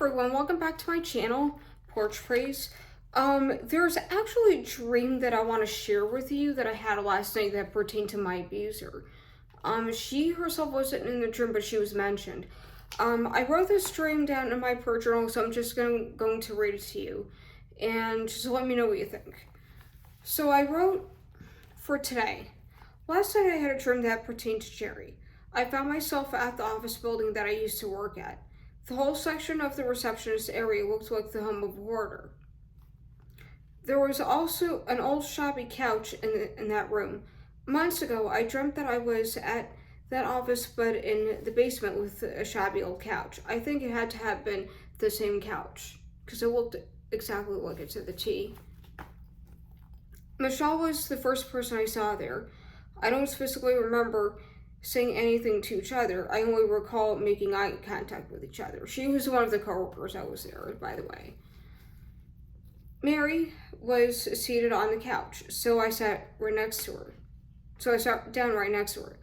everyone, welcome back to my channel, Porch Praise. There's actually a dream that I want to share with you that I had last night that pertained to my abuser. She herself wasn't in the dream, but she was mentioned. I wrote this dream down in my prayer journal, so I'm just going to read it to you. And just let me know what you think. So I wrote for today. Last night I had a dream that pertained to Jerry. I found myself at the office building that I used to work at. The whole section of the receptionist area looked like the home of a hoarder. There was also an old shabby couch in that room. Months ago, I dreamt that I was at that office but in the basement with a shabby old couch. I think it had to have been the same couch because it looked exactly like it to the T. Michelle was the first person I saw there. I don't specifically remember saying anything to each other. I only recall making eye contact with each other. She was one of the coworkers that was there, by the way. Mary was seated on the couch, so I sat right next to her. So I sat down right next to her.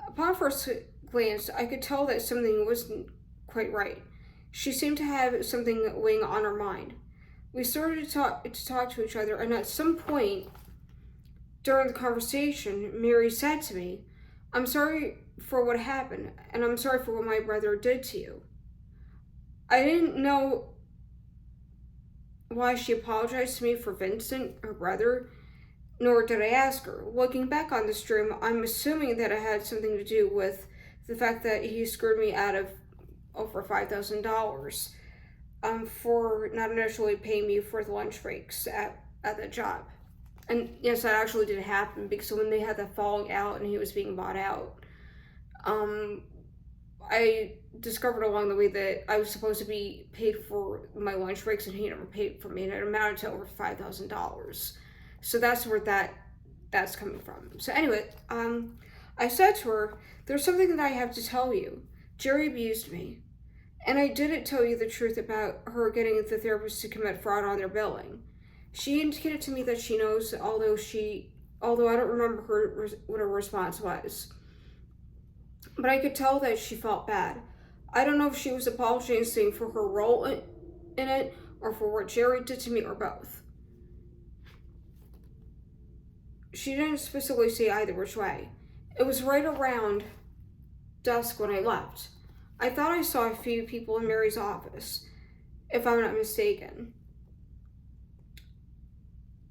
Upon first glance, I could tell that something wasn't quite right. She seemed to have something weighing on her mind. We started to talk to each other, and at some point during the conversation, Mary said to me, "I'm sorry for what happened, and I'm sorry for what my brother did to you." I didn't know why she apologized to me for Vincent, her brother, nor did I ask her. Looking back on this dream, I'm assuming that it had something to do with the fact that he screwed me out of over $5,000 for not initially paying me for the lunch breaks at the job. And yes, that actually did happen because when they had that falling out and he was being bought out, I discovered along the way that I was supposed to be paid for my lunch breaks and he never paid for me, and it amounted to over $5,000. So that's where that's coming from. So anyway, I said to her, "There's something that I have to tell you. Jerry abused me. And I didn't tell you the truth about her getting the therapist to commit fraud on their billing. She indicated to me that she knows, although I don't remember what her response was. But I could tell that she felt bad. I don't know if she was apologizing for her role in it or for what Jerry did to me or both. She didn't specifically say either which way. It was right around dusk when I left. I thought I saw a few people in Mary's office, if I'm not mistaken.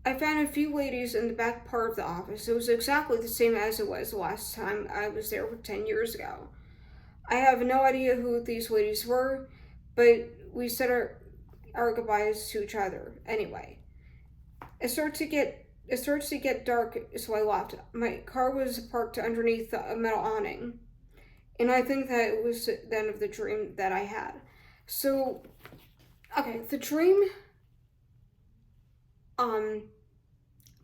I found a few ladies in the back part of the office. It was exactly the same as it was the last time I was there 10 years ago. I have no idea who these ladies were, but we said our goodbyes to each other anyway. It started to get dark, so I left. My car was parked underneath a metal awning, and I think that it was the end of the dream that I had. So, okay, the dream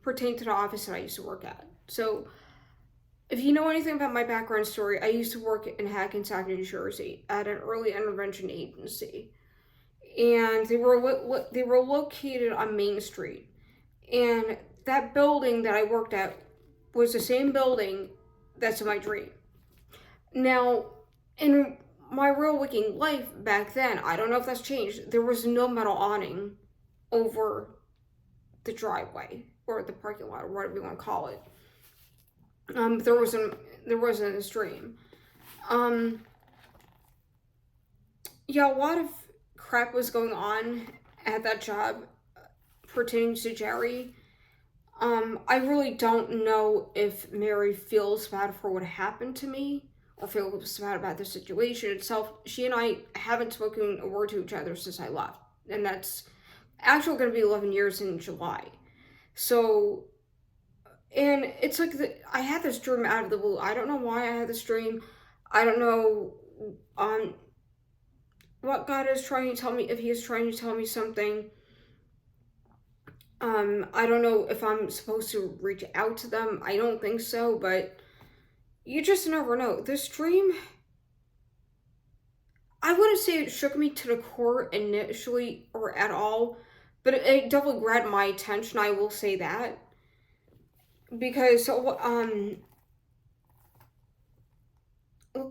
pertained to the office that I used to work at. So, if you know anything about my background story, I used to work in Hackensack, New Jersey, at an early intervention agency, and they were located on Main Street, and that building that I worked at was the same building that's in my dream. Now, in my real waking life back then, I don't know if that's changed, there was no metal awning over the driveway or the parking lot or whatever you want to call it. There wasn't in this dream. Yeah, a lot of crap was going on at that job pertaining to Jerry. I really don't know if Mary feels bad for what happened to me or feels bad about the situation itself. She and I haven't spoken a word to each other since I left, and that's actually going to be 11 years in July. So, and it's like I had this dream out of the blue. I don't know why I had this dream. I don't know what God is trying to tell me, if he is trying to tell me something. I don't know if I'm supposed to reach out to them. I don't think so, but you just never know. This dream, I wouldn't say it shook me to the core initially or at all, but it definitely grabbed my attention, I will say that. Because,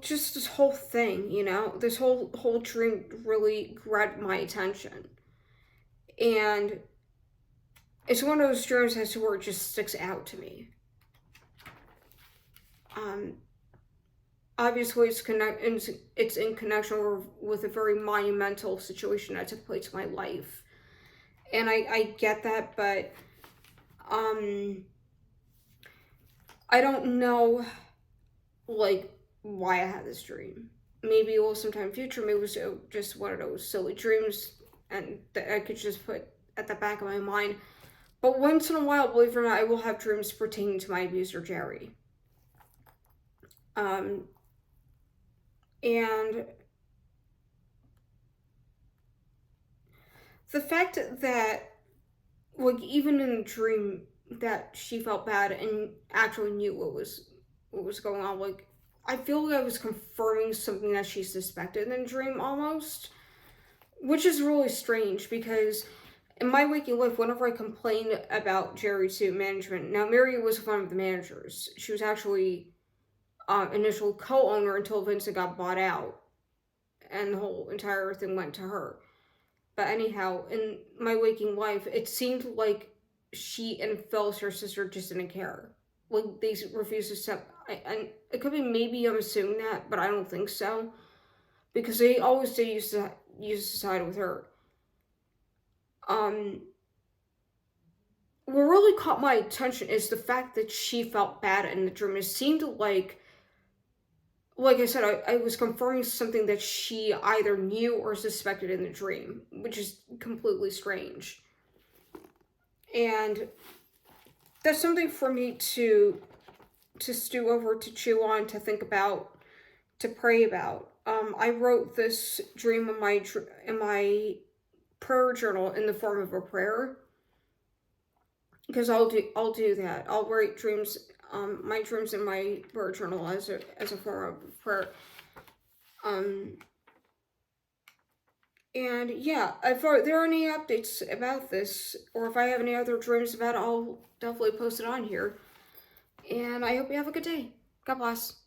just this whole thing, you know, this whole dream really grabbed my attention. And it's one of those dreams as to where it just sticks out to me. Um, Obviously, it's in connection with a very monumental situation that took place in my life, and I get that, but I don't know, like, why I had this dream. Maybe it will sometime future. Maybe it was just one of those silly dreams, and that I could just put at the back of my mind. But once in a while, believe it or not, I will have dreams pertaining to my abuser, Jerry. Um, and the fact that, like, even in the dream, that she felt bad and actually knew what was going on. Like, I feel like I was confirming something that she suspected in the dream almost, which is really strange because in my waking life, whenever I complained about Jerry to management, now Mary was one of the managers. She was actually initial co-owner until Vincent got bought out, and the whole entire thing went to her. But anyhow, in my waking life, it seemed like she and Phyllis, her sister, just didn't care. Like, they refused to step. And it could be maybe I'm assuming that, but I don't think so. Because they always did use to side with her. What really caught my attention is the fact that she felt bad in the dream. It seemed like I said, I was confirming something that she either knew or suspected in the dream, which is completely strange. And that's something for me to stew over, to chew on, to think about, to pray about. I wrote this dream in my prayer journal in the form of a prayer, because I'll do that. I'll write dreams, my dreams in my prayer journal as a form of prayer. And yeah, if there are any updates about this, or if I have any other dreams about it, I'll definitely post it on here. And I hope you have a good day. God bless.